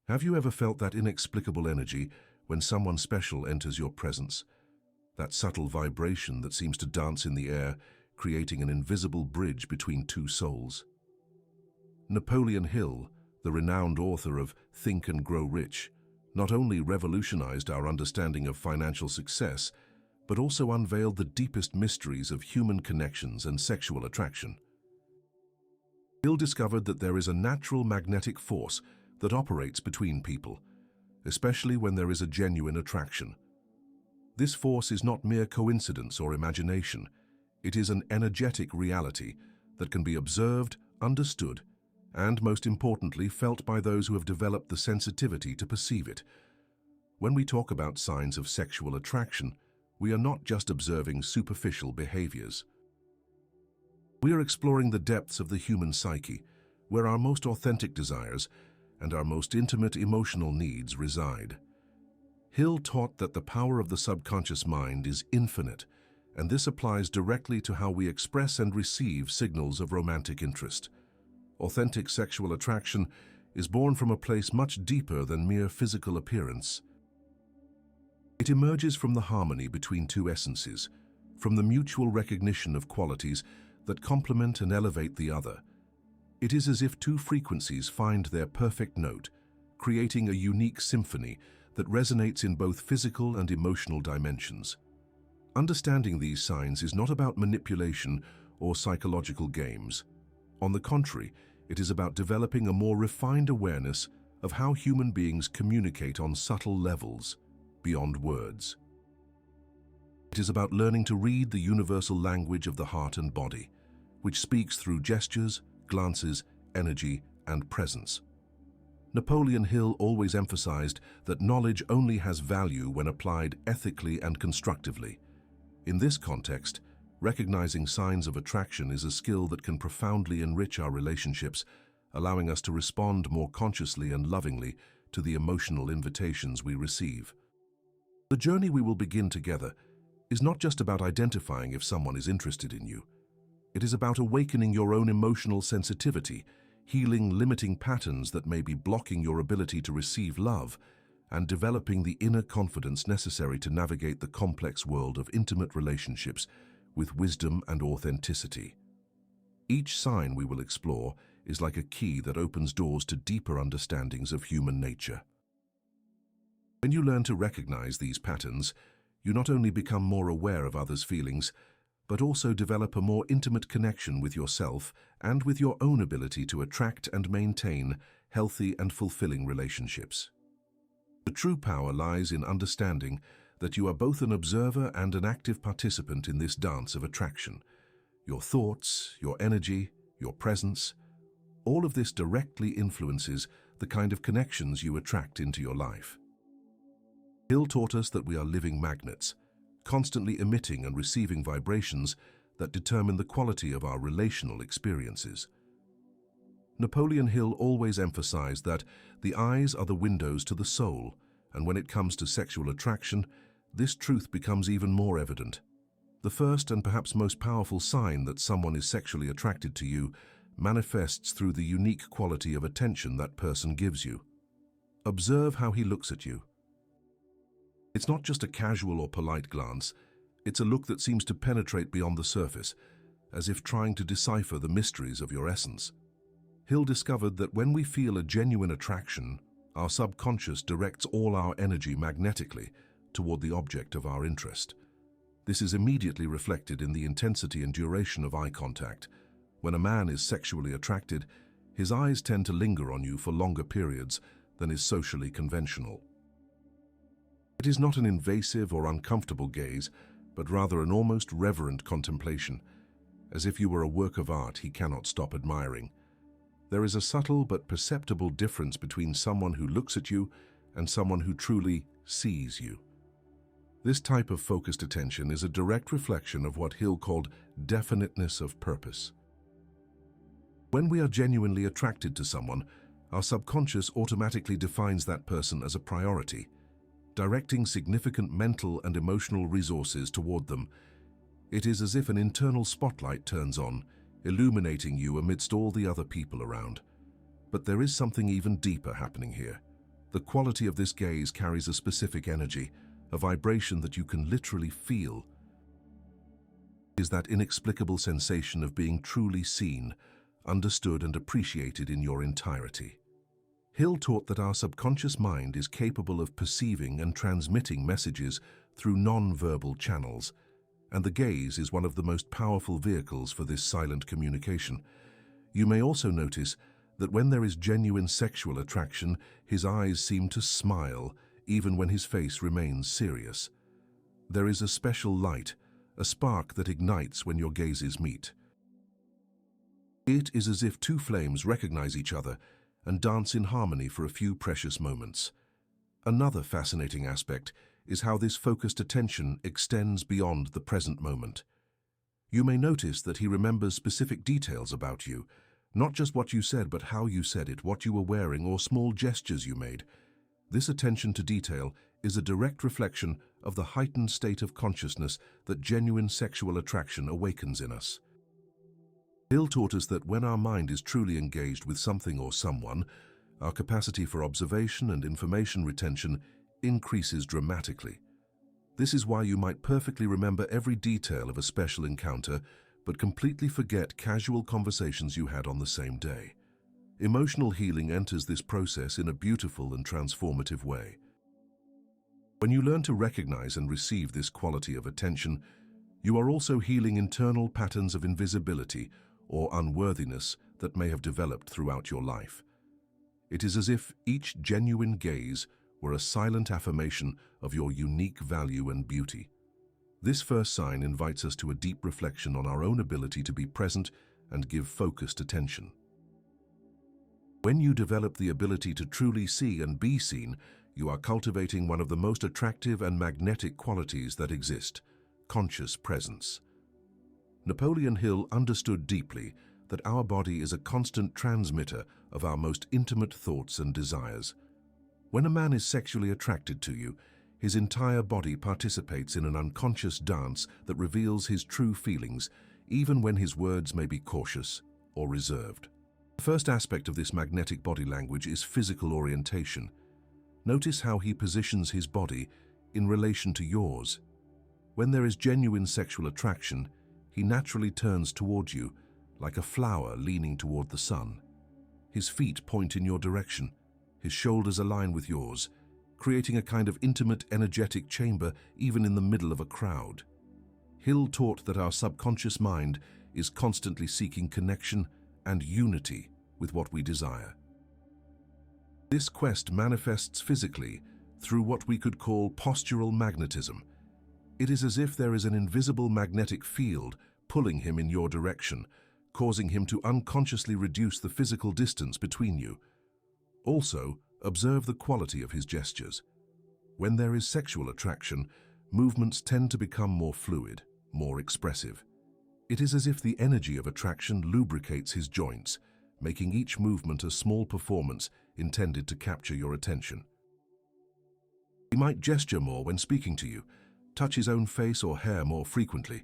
Have you ever felt that inexplicable energy when someone special enters your presence? That subtle vibration that seems to dance in the air, creating an invisible bridge between two souls. Napoleon Hill, the renowned author of Think and Grow Rich, not only revolutionized our understanding of financial success, but also unveiled the deepest mysteries of human connections and sexual attraction. Hill discovered that there is a natural magnetic force that operates between people, especially when there is a genuine attraction. This force is not mere coincidence or imagination. It is an energetic reality that can be observed, understood, and, most importantly, felt by those who have developed the sensitivity to perceive it. When we talk about signs of sexual attraction, we are not just observing superficial behaviors. We are exploring the depths of the human psyche, where our most authentic desires and our most intimate emotional needs reside. Hill taught that the power of the subconscious mind is infinite, and this applies directly to how we express and receive signals of romantic interest. Authentic sexual attraction is born from a place much deeper than mere physical appearance. It emerges from the harmony between two essences, from the mutual recognition of qualities that complement and elevate the other. It is as if two frequencies find their perfect note, creating a unique symphony that resonates in both physical and emotional dimensions. Understanding these signs is not about manipulation or psychological games. On the contrary, it is about developing a more refined awareness of how human beings communicate on subtle levels, beyond words. It is about learning to read the universal language of the heart and body, which speaks through gestures, glances, energy, and presence. Napoleon Hill always emphasized that knowledge only has value when applied ethically and constructively. In this context, recognizing signs of attraction is a skill that can profoundly enrich our relationships, allowing us to respond more consciously and lovingly to the emotional invitations we receive. The journey we will begin together is not just about identifying if someone is interested in you. It is about awakening your own emotional sensitivity, healing limiting patterns that may be blocking your ability to receive love, and developing the inner confidence necessary to navigate the complex world of intimate relationships with wisdom and authenticity. Each sign we will explore is like a key that opens doors to deeper understandings of human nature. When you learn to recognize these patterns, you not only become more aware of others' feelings, but also develop a more intimate connection with yourself and with your own ability to attract and maintain healthy and fulfilling relationships. The true power lies in understanding that you are both an observer and an active participant in this dance of attraction. Your thoughts, your energy, your presence, all of this directly influences the kind of connections you attract into your life. Hill taught us that we are living magnets, constantly emitting and receiving vibrations that determine the quality of our relational experiences. Napoleon Hill always emphasized that the eyes are the windows to the soul, and when it comes to sexual attraction, this truth becomes even more evident. The first and perhaps most powerful sign that someone is sexually attracted to you manifests through the unique quality of attention that person gives you. Observe how he looks at you. It's not just a casual or polite glance, it's a look that seems to penetrate beyond the surface, as if trying to decipher the mysteries of your essence. Hill discovered that when we feel a genuine attraction, our subconscious directs all our energy magnetically toward the object of our interest. This is immediately reflected in the intensity and duration of eye contact. When a man is sexually attracted, his eyes tend to linger on you for longer periods than is socially conventional. It is not an invasive or uncomfortable gaze, but rather an almost reverent contemplation, as if you were a work of art he cannot stop admiring. There is a subtle but perceptible difference between someone who looks at you and someone who truly sees you. This type of focused attention is a direct reflection of what Hill called definiteness of purpose. When we are genuinely attracted to someone, our subconscious automatically defines that person as a priority, directing significant mental and emotional resources toward them. It is as if an internal spotlight turns on, illuminating you amidst all the other people around. But there is something even deeper happening here. The quality of this gaze carries a specific energy, a vibration that you can literally feel. It is that inexplicable sensation of being truly seen, understood and appreciated in your entirety. Hill taught that our subconscious mind is capable of perceiving and transmitting messages through non-verbal channels, and the gaze is one of the most powerful vehicles for this silent communication. You may also notice that when there is genuine sexual attraction, his eyes seem to smile, even when his face remains serious. There is a special light, a spark that ignites when your gazes meet. It is as if two flames recognize each other and dance in harmony for a few precious moments. Another fascinating aspect is how this focused attention extends beyond the present moment. You may notice that he remembers specific details about you, not just what you said, but how you said it, what you were wearing, or small gestures you made. This attention to detail is a direct reflection of the heightened state of consciousness that genuine sexual attraction awakens in us. Hill taught us that when our mind is truly engaged with something or someone, our capacity for observation and information retention increases dramatically. This is why you might perfectly remember every detail of a special encounter, but completely forget casual conversations you had on the same day. Emotional healing enters this process in a beautiful and transformative way. When you learn to recognize and receive this quality of attention, you are also healing internal patterns of invisibility or unworthiness that may have developed throughout your life. It is as if each genuine gaze were a silent affirmation of your unique value and beauty. This first sign invites us to a deep reflection on our own ability to be present and give focused attention. When you develop the ability to truly see and be seen, you are cultivating one of the most attractive and magnetic qualities that exist: conscious presence. Napoleon Hill understood deeply that our body is a constant transmitter of our most intimate thoughts and desires. When a man is sexually attracted to you, his entire body participates in an unconscious dance that reveals his true feelings, even when his words may be cautious or reserved. The first aspect of this magnetic body language is physical orientation. Notice how he positions his body in relation to yours. When there is genuine sexual attraction, he naturally turns toward you, like a flower leaning toward the sun. His feet point in your direction, his shoulders align with yours, creating a kind of intimate, energetic chamber even in the middle of a crowd. Hill taught that our subconscious mind is constantly seeking connection and unity with what we desire. This quest manifests physically through what we could call postural magnetism. It is as if there is an invisible magnetic field pulling him in your direction, causing him to unconsciously reduce the physical distance between you. Also, observe the quality of his gestures. When there is sexual attraction, movements tend to become more fluid, more expressive. It is as if the energy of attraction lubricates his joints, making each movement a small performance intended to capture your attention. He might gesture more when speaking to you, touch his own face or hair more frequently,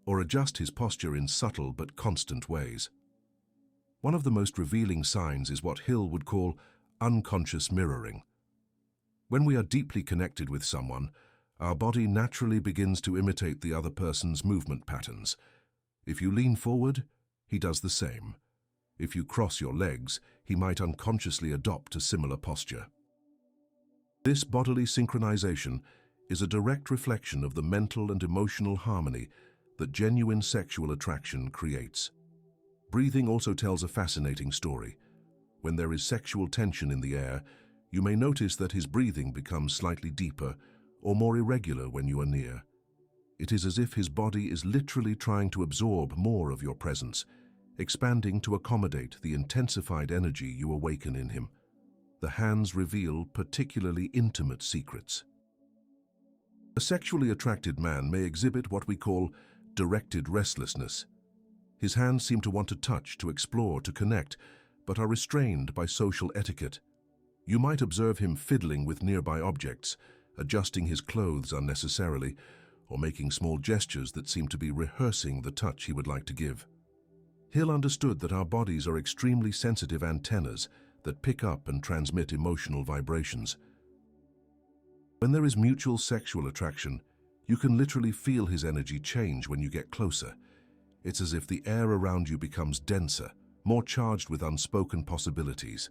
or adjust his posture in subtle but constant ways. One of the most revealing signs is what Hill would call unconscious mirroring. When we are deeply connected with someone, our body naturally begins to imitate the other person's movement patterns. If you lean forward, he does the same. If you cross your legs, he might unconsciously adopt a similar posture. This bodily synchronization is a direct reflection of the mental and emotional harmony that genuine sexual attraction creates. Breathing also tells a fascinating story. When there is sexual tension in the air, you may notice that his breathing becomes slightly deeper or more irregular when you are near. It is as if his body is literally trying to absorb more of your presence, expanding to accommodate the intensified energy you awaken in him. The hands reveal particularly intimate secrets. A sexually attracted man may exhibit what we call directed restlessness. His hands seem to want to touch, to explore, to connect, but are restrained by social etiquette. You might observe him fiddling with nearby objects, adjusting his clothes unnecessarily, or making small gestures that seem to be rehearsing the touch he would like to give. Hill understood that our bodies are extremely sensitive antennas that pick up and transmit emotional vibrations. When there is mutual sexual attraction, you can literally feel his energy change when you get closer. It's as if the air around you becomes denser, more charged with unspoken possibilities.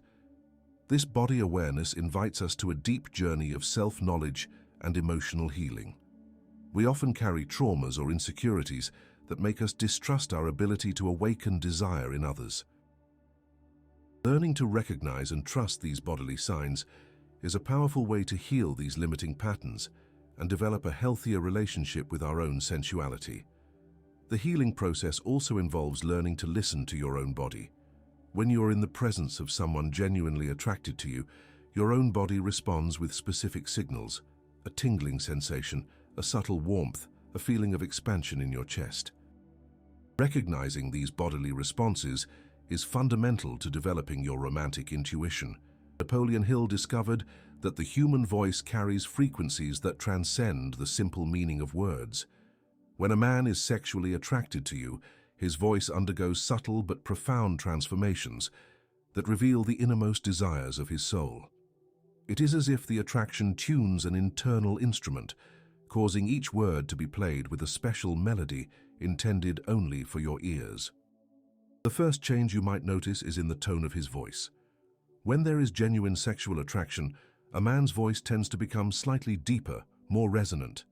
This body awareness invites us to a deep journey of self-knowledge and emotional healing. We often carry traumas or insecurities that make us distrust our ability to awaken desire in others. Learning to recognize and trust these bodily signs is a powerful way to heal these limiting patterns and develop a healthier relationship with our own sensuality. The healing process also involves learning to listen to your own body. When you are in the presence of someone genuinely attracted to you, your own body responds with specific signals, a tingling sensation, a subtle warmth, a feeling of expansion in your chest. Recognizing these bodily responses is fundamental to developing your romantic intuition. Napoleon Hill discovered that the human voice carries frequencies that transcend the simple meaning of words. When a man is sexually attracted to you, his voice undergoes subtle but profound transformations that reveal the innermost desires of his soul. It is as if the attraction tunes an internal instrument, causing each word to be played with a special melody intended only for your ears. The first change you might notice is in the tone of his voice. When there is genuine sexual attraction, a man's voice tends to become slightly deeper, more resonant.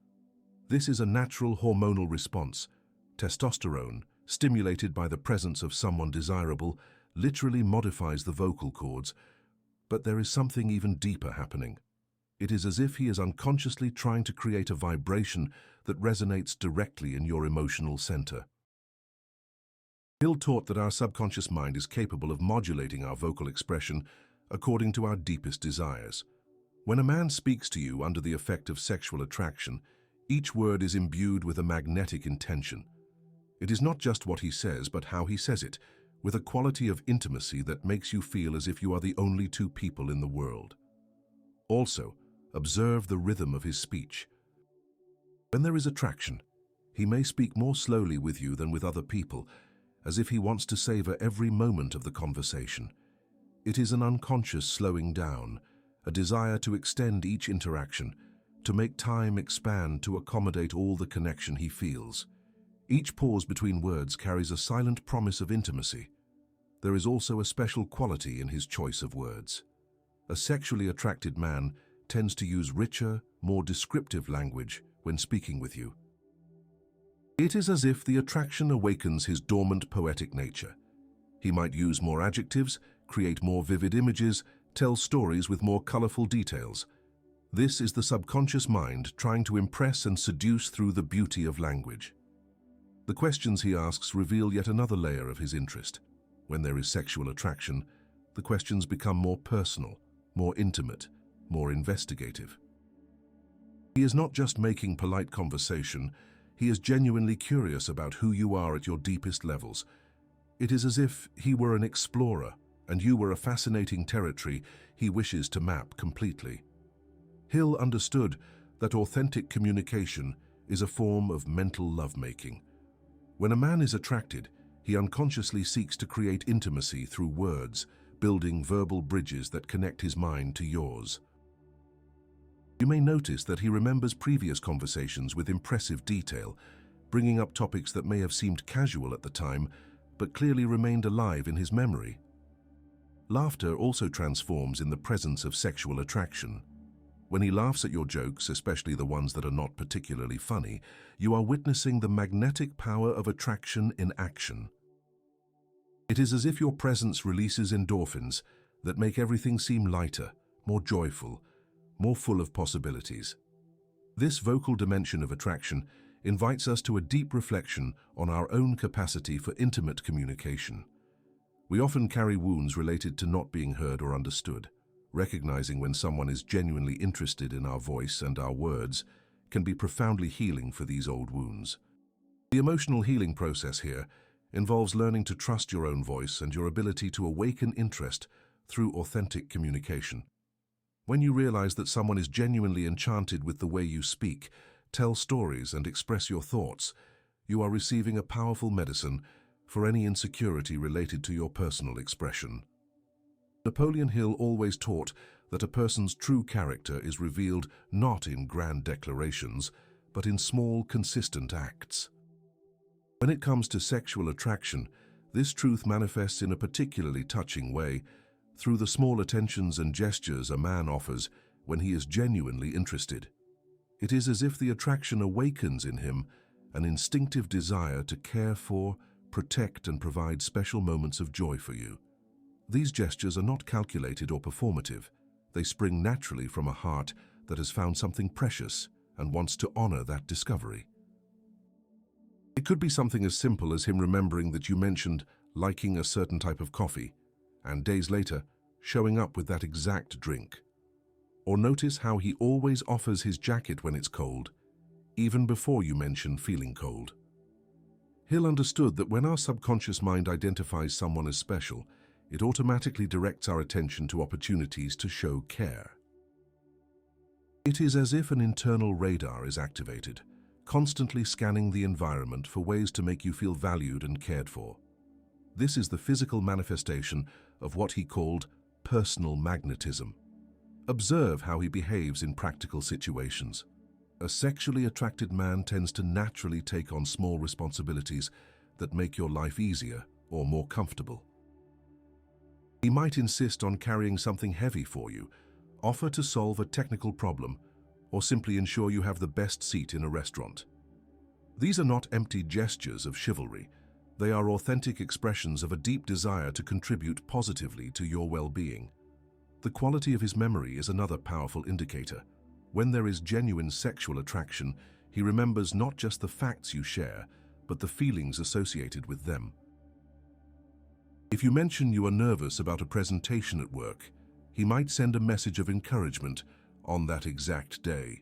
This is a natural hormonal response. Testosterone, stimulated by the presence of someone desirable, literally modifies the vocal cords, but there is something even deeper happening. It is as if he is unconsciously trying to create a vibration that resonates directly in your emotional center. Hill taught that our subconscious mind is capable of modulating our vocal expression according to our deepest desires. When a man speaks to you under the effect of sexual attraction, each word is imbued with a magnetic intention. It is not just what he says, but how he says it, with a quality of intimacy that makes you feel as if you are the only two people in the world. Also, observe the rhythm of his speech. When there is attraction, he may speak more slowly with you than with other people, as if he wants to savor every moment of the conversation. It is an unconscious slowing down, a desire to extend each interaction, to make time expand to accommodate all the connection he feels. Each pause between words carries a silent promise of intimacy. There is also a special quality in his choice of words. A sexually attracted man tends to use richer, more descriptive language when speaking with you. It is as if the attraction awakens his dormant poetic nature. He might use more adjectives, create more vivid images, tell stories with more colorful details. This is the subconscious mind trying to impress and seduce through the beauty of language. The questions he asks reveal yet another layer of his interest. When there is sexual attraction, the questions become more personal, more intimate, more investigative. He is not just making polite conversation, he is genuinely curious about who you are at your deepest levels. It is as if he were an explorer, and you were a fascinating territory he wishes to map completely. Hill understood that authentic communication is a form of mental lovemaking. When a man is attracted, he unconsciously seeks to create intimacy through words, building verbal bridges that connect his mind to yours. You may notice that he remembers previous conversations with impressive detail, bringing up topics that may have seemed casual at the time, but clearly remained alive in his memory. Laughter also transforms in the presence of sexual attraction. When he laughs at your jokes, especially the ones that are not particularly funny, you are witnessing the magnetic power of attraction in action. It is as if your presence releases endorphins that make everything seem lighter, more joyful, more full of possibilities. This vocal dimension of attraction invites us to a deep reflection on our own capacity for intimate communication. We often carry wounds related to not being heard or understood. Recognizing when someone is genuinely interested in our voice and our words can be profoundly healing for these old wounds. The emotional healing process here involves learning to trust your own voice and your ability to awaken interest through authentic communication. When you realize that someone is genuinely enchanted with the way you speak, tell stories, and express your thoughts, you are receiving a powerful medicine for any insecurity related to your personal expression. Napoleon Hill always taught that a person's true character is revealed not in grand declarations, but in small, consistent acts. When it comes to sexual attraction, this truth manifests in a particularly touching way through the small attentions and gestures a man offers when he is genuinely interested. It is as if the attraction awakens in him an instinctive desire to care for, protect, and provide special moments of joy for you. These gestures are not calculated or performative. They spring naturally from a heart that has found something precious and wants to honor that discovery. It could be something as simple as him remembering that you mentioned liking a certain type of coffee, and days later, showing up with that exact drink. Or notice how he always offers his jacket when it's cold, even before you mention feeling cold. Hill understood that when our subconscious mind identifies someone as special, it automatically directs our attention to opportunities to show care. It is as if an internal radar is activated, constantly scanning the environment for ways to make you feel valued and cared for. This is the physical manifestation of what he called personal magnetism. Observe how he behaves in practical situations. A sexually attracted man tends to naturally take on small responsibilities that make your life easier or more comfortable. He might insist on carrying something heavy for you, offer to solve a technical problem, or simply ensure you have the best seat in a restaurant. These are not empty gestures of chivalry. They are authentic expressions of a deep desire to contribute positively to your well-being. The quality of his memory is another powerful indicator. When there is genuine sexual attraction, he remembers not just the facts you share, but the feelings associated with them. If you mention you are nervous about a presentation at work, he might send a message of encouragement on that exact day.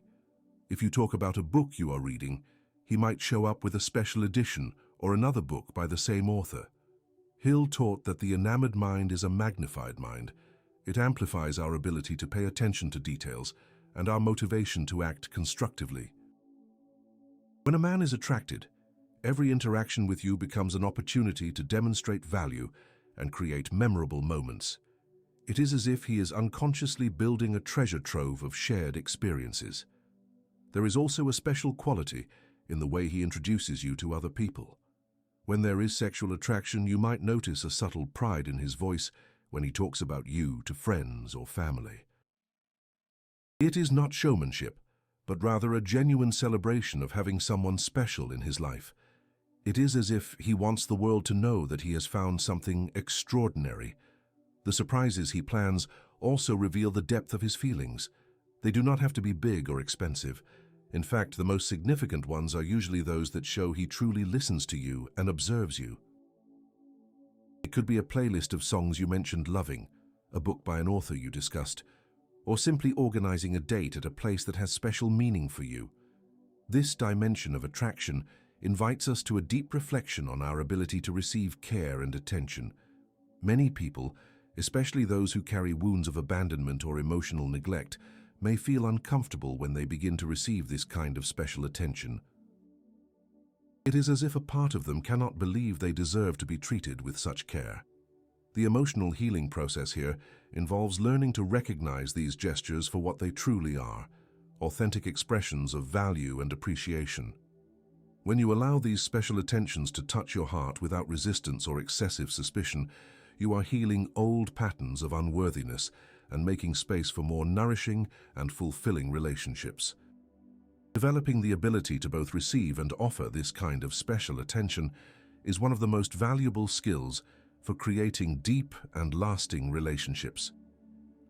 If you talk about a book you are reading, he might show up with a special edition or another book by the same author. Hill taught that the enamored mind is a magnified mind. It amplifies our ability to pay attention to details and our motivation to act constructively. When a man is attracted, every interaction with you becomes an opportunity to demonstrate value and create memorable moments. It is as if he is unconsciously building a treasure trove of shared experiences. There is also a special quality in the way he introduces you to other people. When there is sexual attraction, you might notice a subtle pride in his voice when he talks about you to friends or family. It is not showmanship, but rather a genuine celebration of having someone special in his life. It is as if he wants the world to know that he has found something extraordinary. The surprises he plans also reveal the depth of his feelings. They do not have to be big or expensive. In fact, the most significant ones are usually those that show he truly listens to you and observes you. It could be a playlist of songs you mentioned loving, a book by an author you discussed, or simply organizing a date at a place that has special meaning for you. This dimension of attraction invites us to a deep reflection on our ability to receive care and attention. Many people, especially those who carry wounds of abandonment or emotional neglect, may feel uncomfortable when they begin to receive this kind of special attention. It is as if a part of them cannot believe they deserve to be treated with such care. The emotional healing process here involves learning to recognize these gestures for what they truly are, authentic expressions of value and appreciation. When you allow these special attentions to touch your heart without resistance or excessive suspicion, you are healing old patterns of unworthiness and making space for more nourishing and fulfilling relationships. Developing the ability to both receive and offer this kind of special attention is one of the most valuable skills for creating deep and lasting relationships.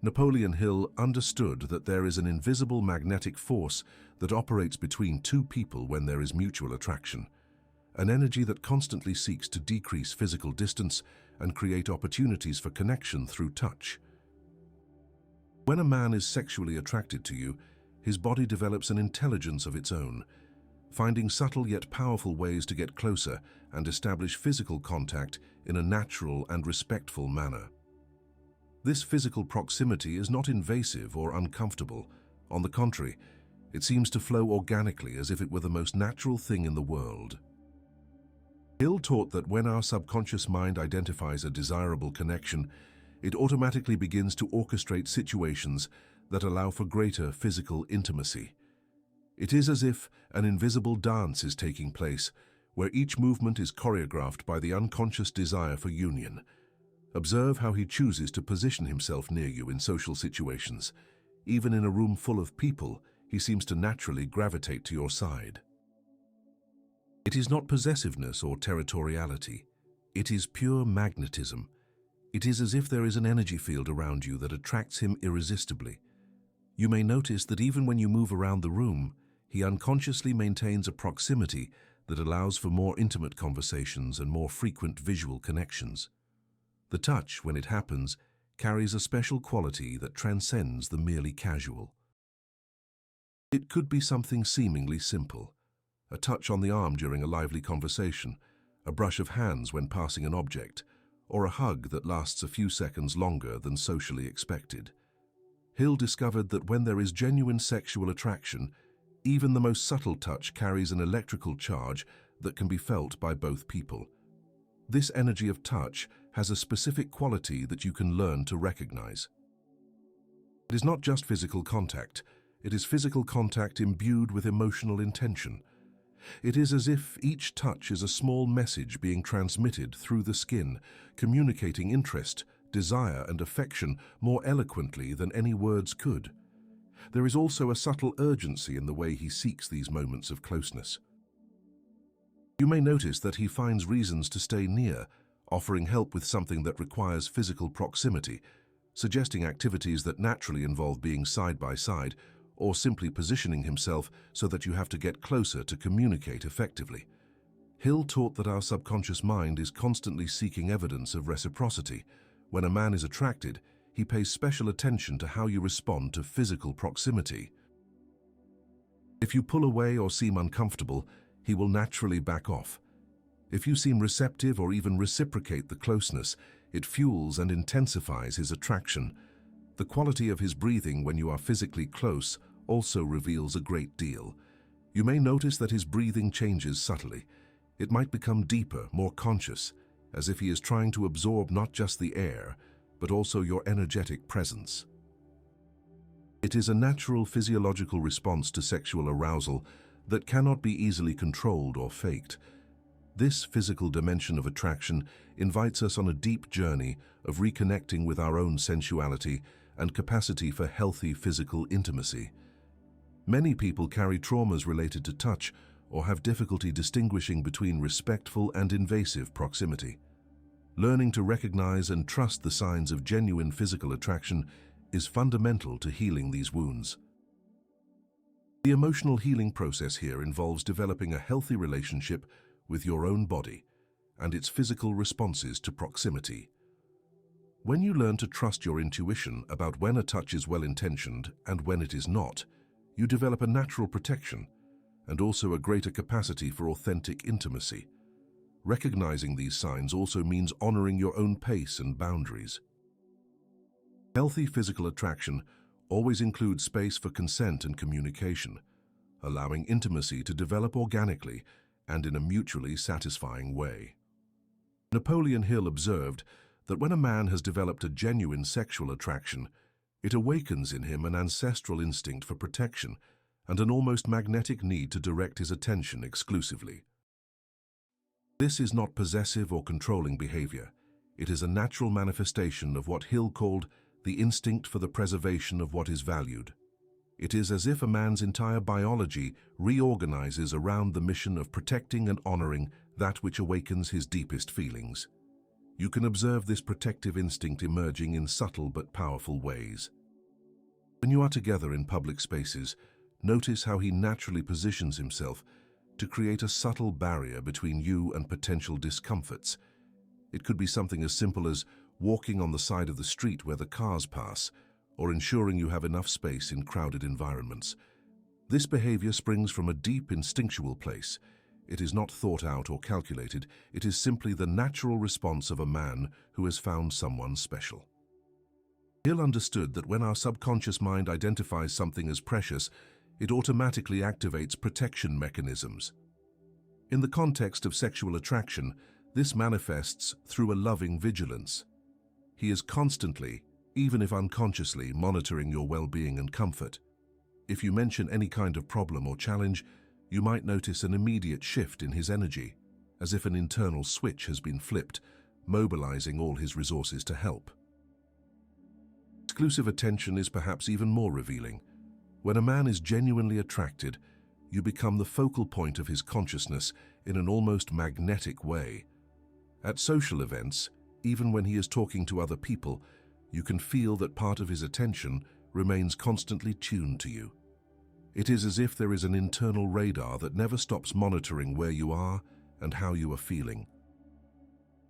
Napoleon Hill understood that there is an invisible magnetic force that operates between two people when there is mutual attraction, an energy that constantly seeks to decrease physical distance and create opportunities for connection through touch. When a man is sexually attracted to you, his body develops an intelligence of its own, finding subtle yet powerful ways to get closer and establish physical contact in a natural and respectful manner. This physical proximity is not invasive or uncomfortable. On the contrary, it seems to flow organically as if it were the most natural thing in the world. Hill taught that when our subconscious mind identifies a desirable connection, It automatically begins to orchestrate situations that allow for greater physical intimacy. It is as if an invisible dance is taking place, where each movement is choreographed by the unconscious desire for union. Observe how he chooses to position himself near you in social situations. Even in a room full of people, he seems to naturally gravitate to your side. It is not possessiveness or territoriality. It is pure magnetism. It is as if there is an energy field around you that attracts him irresistibly. You may notice that even when you move around the room, he unconsciously maintains a proximity that allows for more intimate conversations and more frequent visual connections. The touch, when it happens, carries a special quality that transcends the merely casual. It could be something seemingly simple: a touch on the arm during a lively conversation, a brush of hands when passing an object, or a hug that lasts a few seconds longer than socially expected. Hill discovered that when there is genuine sexual attraction, even the most subtle touch carries an electrical charge that can be felt by both people. This energy of touch has a specific quality that you can learn to recognize. It is not just physical contact. It is physical contact imbued with emotional intention. It is as if each touch is a small message being transmitted through the skin, communicating interest, desire, and affection more eloquently than any words could. There is also a subtle urgency in the way he seeks these moments of closeness. You may notice that he finds reasons to stay near, offering help with something that requires physical proximity, suggesting activities that naturally involve being side by side, or simply positioning himself so that you have to get closer to communicate effectively. Hill taught that our subconscious mind is constantly seeking evidence of reciprocity. When a man is attracted, he pays special attention to how you respond to physical proximity. If you pull away or seem uncomfortable, he will naturally back off. If you seem receptive or even reciprocate the closeness, it fuels and intensifies his attraction. The quality of his breathing when you are physically close also reveals a great deal. You may notice that his breathing changes subtly. It might become deeper, more conscious, as if he is trying to absorb not just the air, but also your energetic presence. It is a natural physiological response to sexual arousal that cannot be easily controlled or faked. This physical dimension of attraction invites us on a deep journey of reconnecting with our own sensuality and capacity for healthy physical intimacy. Many people carry traumas related to touch or have difficulty distinguishing between respectful and invasive proximity. Learning to recognize and trust the signs of genuine physical attraction is fundamental to healing these wounds. The emotional healing process here involves developing a healthy relationship with your own body and its physical responses to proximity. When you learn to trust your intuition about when a touch is well-intentioned and when it is not, you develop a natural protection and also a greater capacity for authentic intimacy. Recognizing these signs also means honoring your own pace and boundaries. Healthy physical attraction always includes space for consent and communication, allowing intimacy to develop organically and in a mutually satisfying way. Napoleon Hill observed that when a man has developed a genuine sexual attraction, it awakens in him an ancestral instinct for protection and an almost magnetic need to direct his attention exclusively. This is not possessive or controlling behavior. It is a natural manifestation of what Hill called the instinct for the preservation of what is valued. It is as if a man's entire biology reorganizes around the mission of protecting and honoring that which awakens his deepest feelings. You can observe this protective instinct emerging in subtle but powerful ways. When you are together in public spaces, notice how he naturally positions himself to create a subtle barrier between you and potential discomforts. It could be something as simple as walking on the side of the street where the cars pass, or ensuring you have enough space in crowded environments. This behavior springs from a deep instinctual place. It is not thought out or calculated. It is simply the natural response of a man who has found someone special. Hill understood that when our subconscious mind identifies something as precious, it automatically activates protection mechanisms. In the context of sexual attraction, this manifests through a loving vigilance. He is constantly, even if unconsciously, monitoring your well-being and comfort. If you mention any kind of problem or challenge, you might notice an immediate shift in his energy, as if an internal switch has been flipped, mobilizing all his resources to help. Exclusive attention is perhaps even more revealing. When a man is genuinely attracted, you become the focal point of his consciousness in an almost magnetic way. At social events, even when he is talking to other people, you can feel that part of his attention remains constantly tuned to you. It is as if there is an internal radar that never stops monitoring where you are and how you are feeling.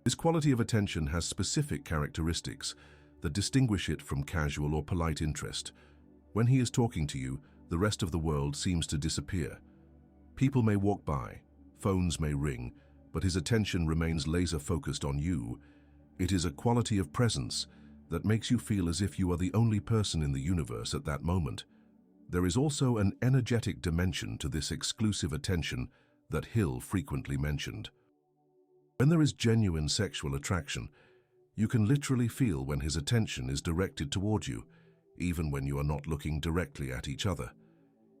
This quality of attention has specific characteristics that distinguish it from casual or polite interest. When he is talking to you, the rest of the world seems to disappear. People may walk by, phones may ring, but his attention remains laser-focused on you. It is a quality of presence that makes you feel as if you are the only person in the universe at that moment. There is also an energetic dimension to this exclusive attention that Hill frequently mentioned. When there is genuine sexual attraction, you can literally feel when his attention is directed toward you, even when you are not looking directly at each other.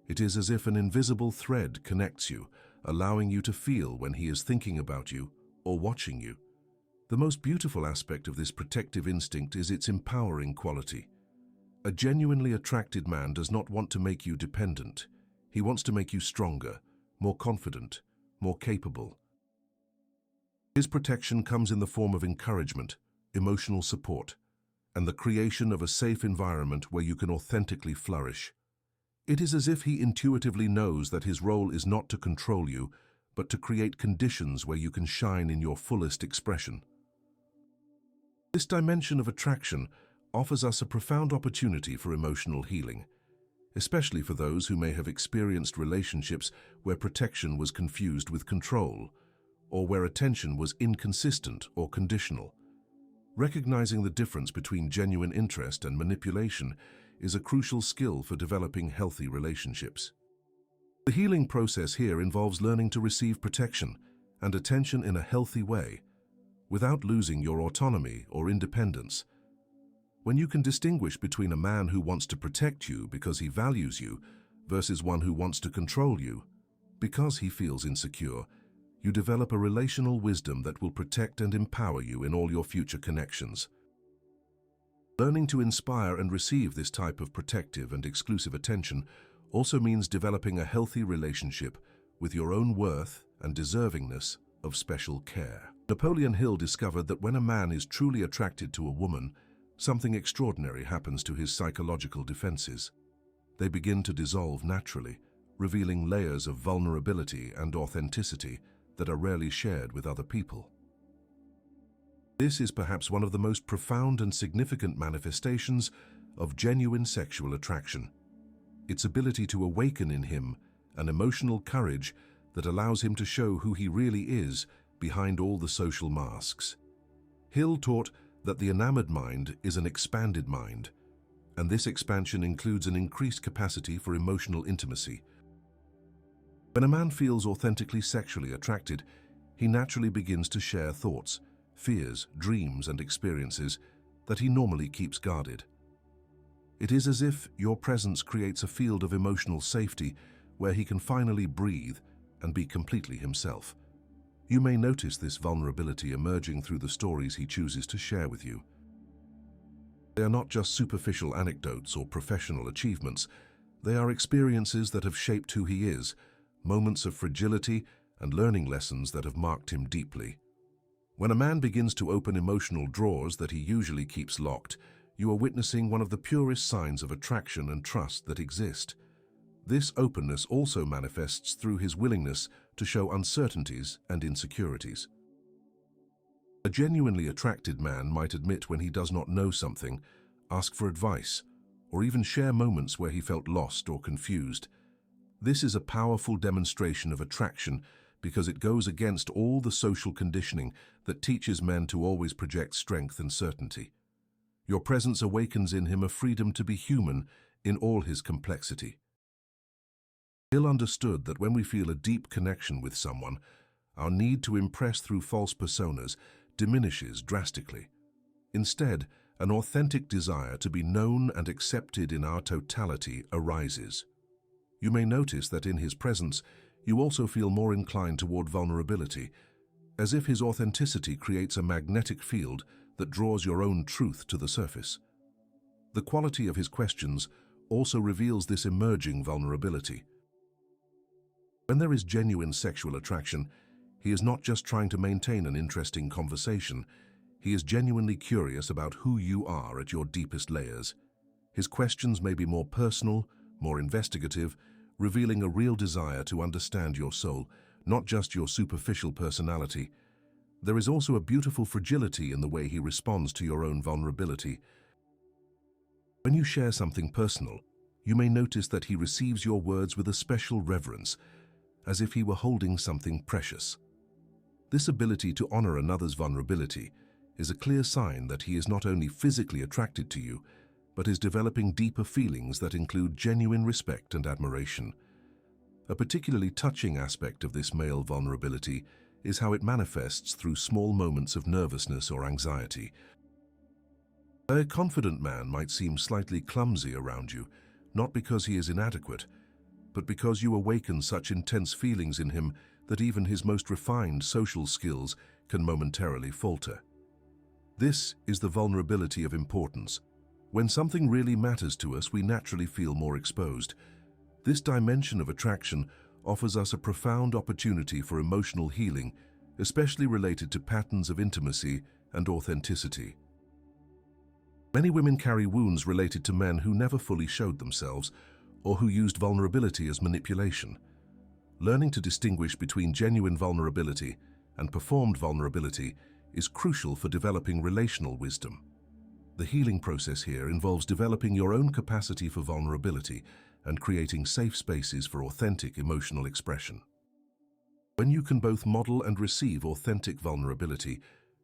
It is as if an invisible thread connects you, allowing you to feel when he is thinking about you or watching you. The most beautiful aspect of this protective instinct is its empowering quality. A genuinely attracted man does not want to make you dependent. He wants to make you stronger, more confident, more capable. His protection comes in the form of encouragement, emotional support, and the creation of a safe environment where you can authentically flourish. It is as if he intuitively knows that his role is not to control you, but to create conditions where you can shine in your fullest expression. This dimension of attraction offers us a profound opportunity for emotional healing, especially for those who may have experienced relationships where protection was confused with control, or where attention was inconsistent or conditional. Recognizing the difference between genuine interest and manipulation is a crucial skill for developing healthy relationships. The healing process here involves learning to receive protection and attention in a healthy way, without losing your autonomy or independence. When you can distinguish between a man who wants to protect you because he values you versus one who wants to control you because he feels insecure, you develop a relational wisdom that will protect and empower you in all your future connections. Learning to inspire and receive this type of protective and exclusive attention also means developing a healthy relationship with your own worth and deservingness of special care. Napoleon Hill discovered that when a man is truly attracted to a woman, something extraordinary happens to his psychological defenses. They begin to dissolve naturally, revealing layers of vulnerability and authenticity that are rarely shared with other people. This is perhaps one of the most profound and significant manifestations of genuine sexual attraction. Its ability to awaken in him an emotional courage that allows him to show who he really is behind all the social masks. Hill taught that the enamored mind is an expanded mind, and this expansion includes an increased capacity for emotional intimacy. When a man feels authentically sexually attracted, he naturally begins to share thoughts, fears, dreams, and experiences that he normally keeps guarded. It is as if your presence creates a field of emotional safety where he can finally breathe and be completely himself. You may notice this vulnerability emerging through the stories he chooses to share with you. They are not just superficial anecdotes or professional achievements. They are experiences that have shaped who he is, moments of fragility and learning lessons that have marked him deeply. When a man begins to open emotional drawers that he usually keeps locked, you are witnessing one of the purest signs of attraction and trust that exist. This openness also manifests through his willingness to show uncertainties and insecurities. A genuinely attracted man might admit when he does not know something, ask for advice, or even share moments where he felt lost or confused. This is a powerful demonstration of attraction because it goes against all the social conditioning that teaches men to always project strength and certainty. Your presence awakens in him a freedom to be human in all his complexity. Hill understood that when we feel a deep connection with someone, our need to impress through false personas diminishes drastically. Instead, an authentic desire to be known and accepted in our totality arises. You may notice that in his presence, you also feel more inclined toward vulnerability, as if his authenticity creates a magnetic field that draws your own truth to the surface. The quality of his questions also reveals this emerging vulnerability. When there is genuine sexual attraction, he is not just trying to maintain an interesting conversation. He is genuinely curious about who you are at your deepest layers. His questions may be more personal, more investigative, revealing a real desire to understand your soul, not just your superficial personality. There is also a beautiful fragility in the way he responds to your own vulnerability. When you share something personal, you may notice that he receives your words with a special reverence, as if he were holding something precious. This ability to honor another's vulnerability is a clear sign that he is not only physically attracted to you, but is developing deeper feelings that include genuine respect and admiration. A particularly touching aspect of this male vulnerability is how it manifests through small moments of nervousness or anxiety. A confident man might seem slightly clumsy around you, not because he is inadequate, but because you awaken such intense feelings in him that even his most refined social skills can momentarily falter. This is the vulnerability of importance. When something really matters to us, we naturally feel more exposed. This dimension of attraction offers us a profound opportunity for emotional healing, especially related to patterns of intimacy and authenticity. Many women carry wounds related to men who never fully showed themselves, or who used vulnerability as manipulation. Learning to distinguish between genuine vulnerability and performed vulnerability is crucial for developing relational wisdom. The healing process here involves developing your own capacity for vulnerability and creating safe spaces for authentic emotional expression. When you can both model and receive authentic vulnerability,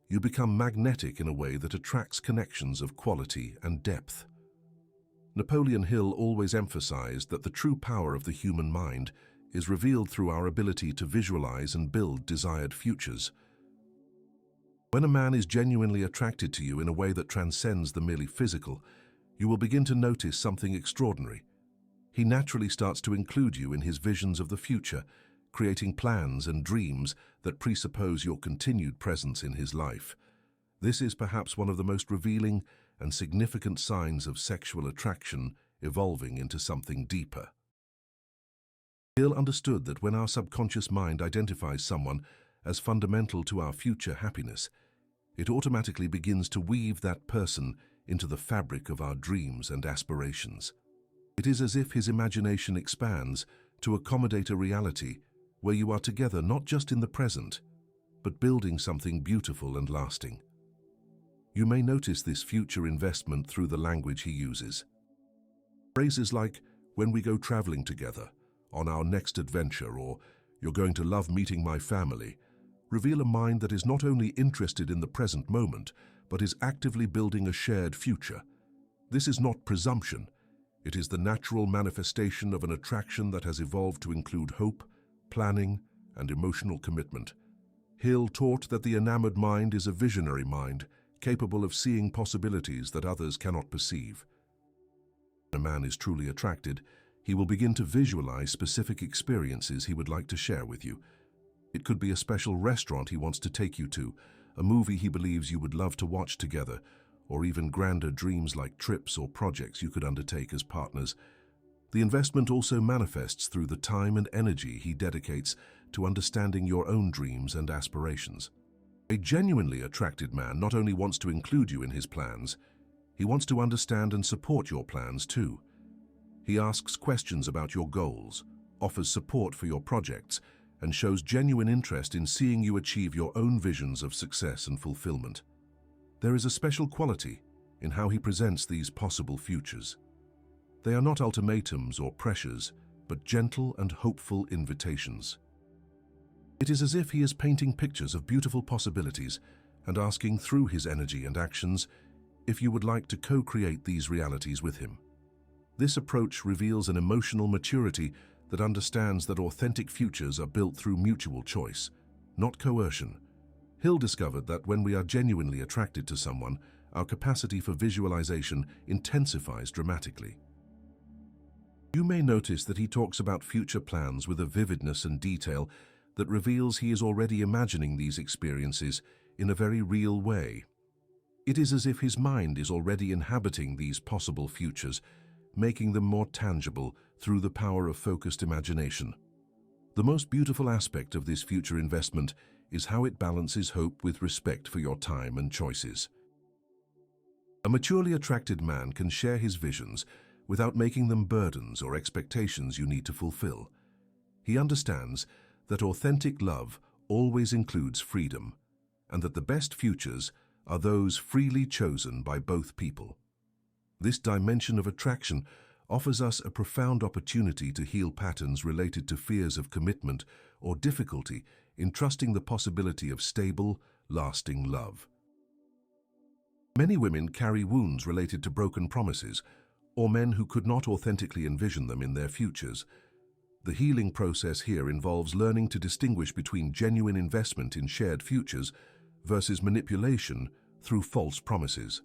you become magnetic in a way that attracts connections of quality and depth. Napoleon Hill always emphasized that the true power of the human mind is revealed through our ability to visualize and build desired futures. When a man is genuinely attracted to you in a way that transcends the merely physical, you will begin to notice something extraordinary. He naturally starts to include you in his visions of the future, creating plans and dreams that presuppose your continued presence in his life. This is perhaps one of the most revealing and significant signs of sexual attraction evolving into something deeper. Hill understood that when our subconscious mind identifies someone as fundamental to our future happiness, it automatically begins to weave that person into the fabric of our dreams and aspirations. It is as if his imagination expands to accommodate a reality where you are together not just in the present, but building something beautiful and lasting. You may notice this future investment through the language he uses. Phrases like, "when we go traveling together," "on our next adventure," or "you're going to love meeting my family," reveal a mind that is not only interested in the present moment, but is actively building a shared future. This is not presumption. It is the natural manifestation of an attraction that has evolved to include hope, planning, and emotional commitment. Hill taught that the enamored mind is a visionary mind, capable of seeing possibilities that others cannot perceive. When a man is truly attracted, he will begin to visualize specific experiences he would like to share with you. It could be a special restaurant he wants to take you to, a movie he believes you would love to watch together, or even grander dreams like trips or projects you could undertake as partners. The investment also manifests through the time and energy he dedicates to understanding your own dreams and aspirations. A genuinely attracted man not only wants to include you in his plans, he wants to understand and support your plans too. He asks questions about your goals, offers support for your projects, and shows genuine interest in seeing you achieve your own visions of success and fulfillment. There is a special quality in how he presents these possible futures. They are not ultimatums or pressures, but gentle and hopeful invitations. It is as if he is painting pictures of beautiful possibilities and asking through his energy and actions if you would like to co-create these realities with him. This approach reveals an emotional maturity that understands that authentic futures are built through mutual choice, not coercion. Hill discovered that when we are genuinely attracted to someone, our capacity for visualization intensifies dramatically. You may notice that he talks about future plans with a vividness and detail that reveals he is already imagining these experiences in a very real way. It is as if his mind is already inhabiting these possible futures, making them more tangible through the power of focused imagination. The most beautiful aspect of this future investment is how it balances hope with respect for your time and choices. A maturely attracted man can share his visions without making them burdens or expectations you need to fulfill. He understands that authentic love always includes freedom, and that the best futures are those freely chosen by both people. This dimension of attraction offers us a profound opportunity to heal patterns related to fears of commitment or difficulty in trusting the possibility of stable, lasting love. Many women carry wounds related to broken promises, or men who could not authentically envision them in their futures. The healing process here involves learning to distinguish between genuine investment in shared futures versus manipulation through false promises.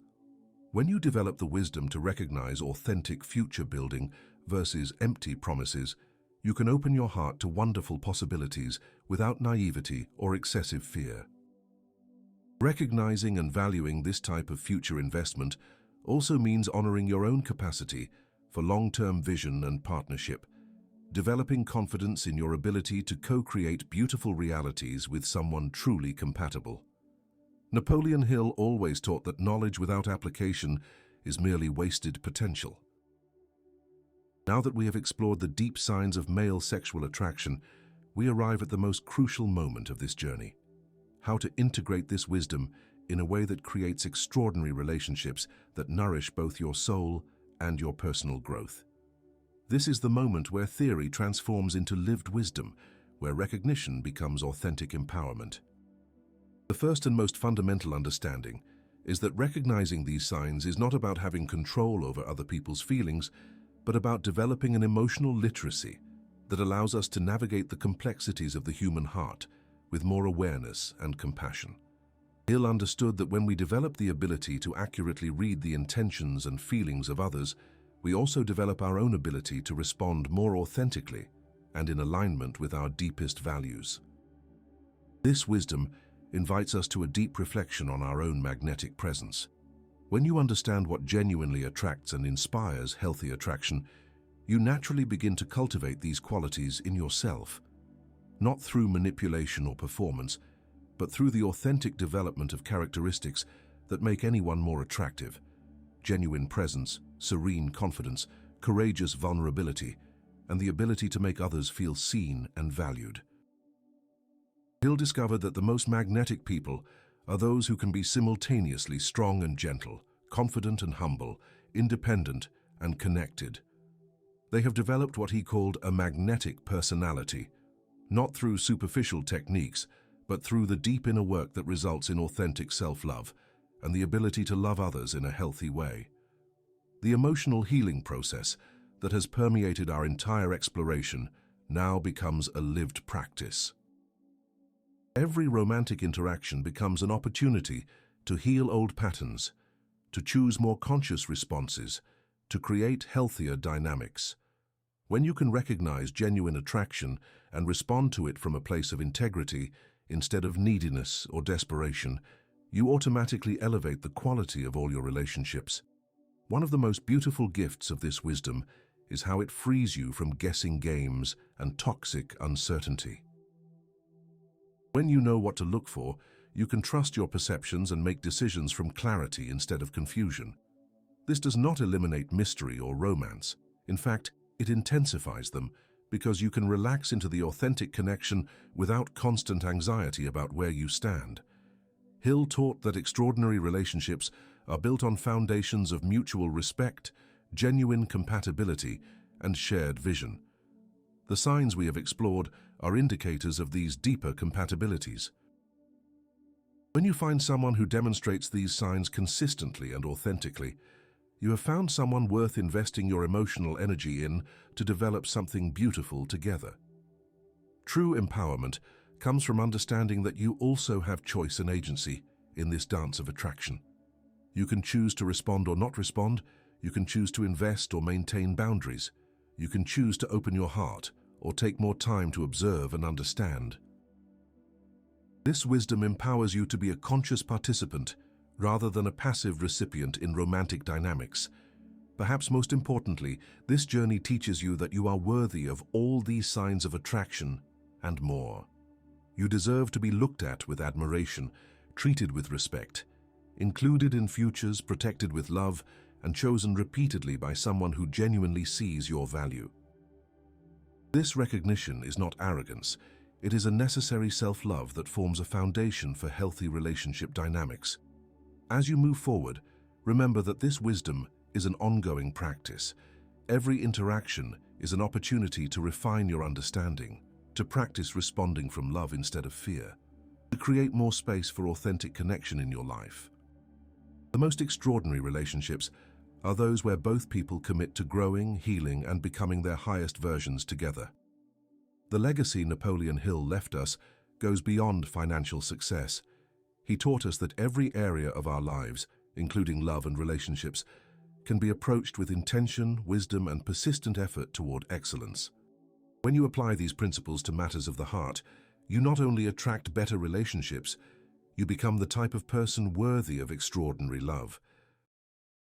When you develop the wisdom to recognize authentic future building versus empty promises, you can open your heart to wonderful possibilities without naivety or excessive fear. Recognizing and valuing this type of future investment also means honoring your own capacity for long-term vision and partnership, developing confidence in your ability to co-create beautiful realities with someone truly compatible. Napoleon Hill always taught that knowledge without application is merely wasted potential. Now that we have explored the deep signs of male sexual attraction, we arrive at the most crucial moment of this journey: how to integrate this wisdom in a way that creates extraordinary relationships that nourish both your soul and your personal growth. This is the moment where theory transforms into lived wisdom, where recognition becomes authentic empowerment. The first and most fundamental understanding is that recognizing these signs is not about having control over other people's feelings, but about developing an emotional literacy that allows us to navigate the complexities of the human heart with more awareness and compassion. Hill understood that when we develop the ability to accurately read the intentions and feelings of others, we also develop our own ability to respond more authentically and in alignment with our deepest values. This wisdom invites us to a deep reflection on our own magnetic presence. When you understand what genuinely attracts and inspires healthy attraction, you naturally begin to cultivate these qualities in yourself, not through manipulation or performance, but through the authentic development of characteristics that make anyone more attractive: genuine presence, serene confidence, courageous vulnerability, and the ability to make others feel seen and valued. Hill discovered that the most magnetic people are those who can be simultaneously strong and gentle, confident and humble, independent and connected. They have developed what he called a magnetic personality, not through superficial techniques, but through the deep inner work that results in authentic self-love and the ability to love others in a healthy way. The emotional healing process that has permeated our entire exploration now becomes a lived practice. Every romantic interaction becomes an opportunity to heal old patterns, to choose more conscious responses, to create healthier dynamics. When you can recognize genuine attraction and respond to it from a place of integrity instead of neediness or desperation, you automatically elevate the quality of all your relationships. One of the most beautiful gifts of this wisdom is how it frees you from guessing games and toxic uncertainty. When you know what to look for, you can trust your perceptions and make decisions from clarity instead of confusion. This does not eliminate mystery or romance. In fact, it intensifies them because you can relax into the authentic connection without constant anxiety about where you stand. Hill taught that extraordinary relationships are built on foundations of mutual respect, genuine compatibility, and shared vision. The signs we have explored are indicators of these deeper compatibilities. When you find someone who demonstrates these signs consistently and authentically, you have found someone worth investing your emotional energy in to develop something beautiful together. True empowerment comes from understanding that you also have choice and agency in this dance of attraction. You can choose to respond or not respond. You can choose to invest or maintain boundaries. You can choose to open your heart or take more time to observe and understand. This wisdom empowers you to be a conscious participant rather than a passive recipient in romantic dynamics. Perhaps most importantly, this journey teaches you that you are worthy of all these signs of attraction and more. You deserve to be looked at with admiration, treated with respect, included in futures, protected with love, and chosen repeatedly by someone who genuinely sees your value. This recognition is not arrogance. It is a necessary self-love that forms a foundation for healthy relationship dynamics. As you move forward, remember that this wisdom is an ongoing practice. Every interaction is an opportunity to refine your understanding, to practice responding from love instead of fear, to create more space for authentic connection in your life. The most extraordinary relationships are those where both people commit to growing, healing, and becoming their highest versions together. The legacy Napoleon Hill left us goes beyond financial success. He taught us that every area of our lives, including love and relationships, can be approached with intention, wisdom, and persistent effort toward excellence. When you apply these principles to matters of the heart, you not only attract better relationships, you become the type of person worthy of extraordinary love.